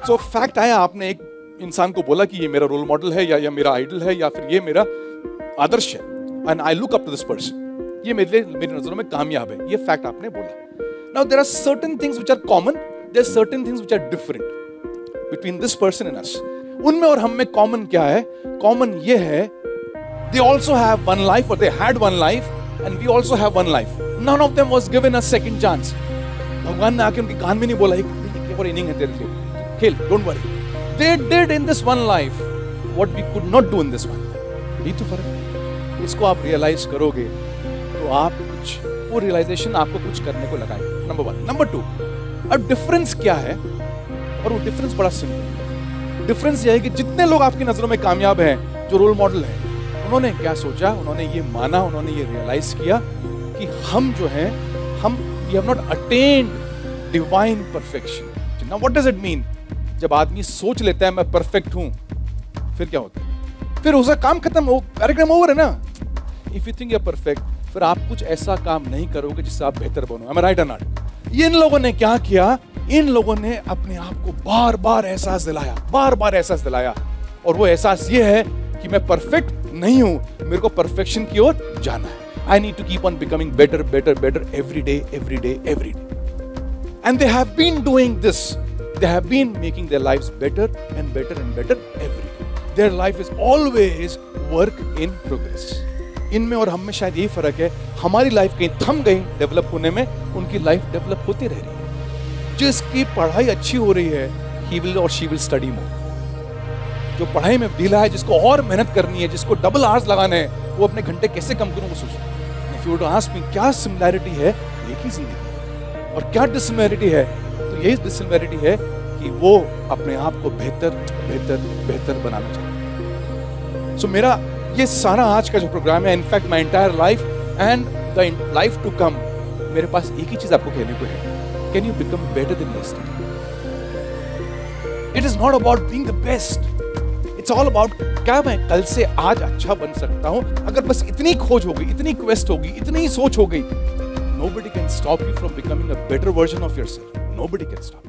सो fact आया, आपने एक इंसान को बोला कि ये मेरा रोल मॉडल है या मेरा आइडल है या फिर ये मेरा आदर्श है, and I look up to this person, ये मेरी नजरों में कामयाब है, ये फैक्ट आपने बोला। Now there are certain things which are common, there are certain things which are different between this person and us. उनमें और हम में कॉमन क्या है? कॉमन ये है, they also have one life, or they had one life, and we also have one life. None of them was given a second chance. भगवान ने आके उनके कान में नहीं बोला एक और इनिंग है तेरे लिए, खेल, don't worry. They did in this one life what we could not do in this one. ये तो फर्क है। इसको आप रियलाइज करोगे तो आप कुछ, वो रियलाइजेशन आपको कुछ करने को लगाएगा। नंबर 1। नंबर 2, अब डिफरेंस क्या है? और वो डिफरेंस बड़ा सिंपल है। डिफरेंस ये है कि जितने लोग आपकी नजरों में कामयाब हैं, जो रोल मॉडल हैं, उन्होंने क्या सोचा? उन्होंने ये माना, उन्होंने ये रियलाइज किया कि हम जो हैं, हम we have not attend divine perfection. Now what does it mean? जब आदमी सोच लेता है मैं परफेक्ट हूं, फिर क्या होता है? फिर उसका काम खत्म, हो कार्यक्रम ओवर है ना। If you think you are perfect, फिर आप कुछ ऐसा काम नहीं करोगे जिससे आप बेहतर बनो। am I right or not? इन लोगों ने क्या किया? इन लोगों ने अपने आप को बार बार एहसास दिलाया, और वो एहसास ये है कि मैं परफेक्ट नहीं हूं, मेरे को परफेक्शन की ओर जाना है। I need to keep on becoming better every day. And they have been doing this, they have been making their lives better and better every day. Their life is always work in progress. इनमें और हम में शायद यही फर्क है, हमारी life कहीं थम गई डेवलप होने में, उनकी लाइफ डेवलप होती रह रही है। जिसकी पढ़ाई अच्छी हो रही है, he will or she will study more. जो पढ़ाई में ढीला है, जिसको और मेहनत करनी है, जिसको डबल आवर्स लगाने हैं, वो अपने घंटे कैसे कम करूं वो सोचता। If you were to ask me, क्या सिमिलैरिटी है? एक ही जिंदगी है। और क्या डिसिमिलैरिटी है? तो यही डिसिमिलैरिटी है कि वो अपने आप को बेहतर बनाना चाहते हैं। सो मेरा ये सारा आज का जो प्रोग्राम है, in fact my entire life and the life to come, मेरे पास एक ही चीज आपको कहने को है, can you become better than yesterday? It is not about being the best, it's all about क्या मैं कल से आज अच्छा बन सकता हूं। अगर बस इतनी खोज होगी, इतनी क्वेस्ट होगी, इतनी ही सोच हो गई, nobody can stop you from becoming a better version of yourself. Nobody can stop you.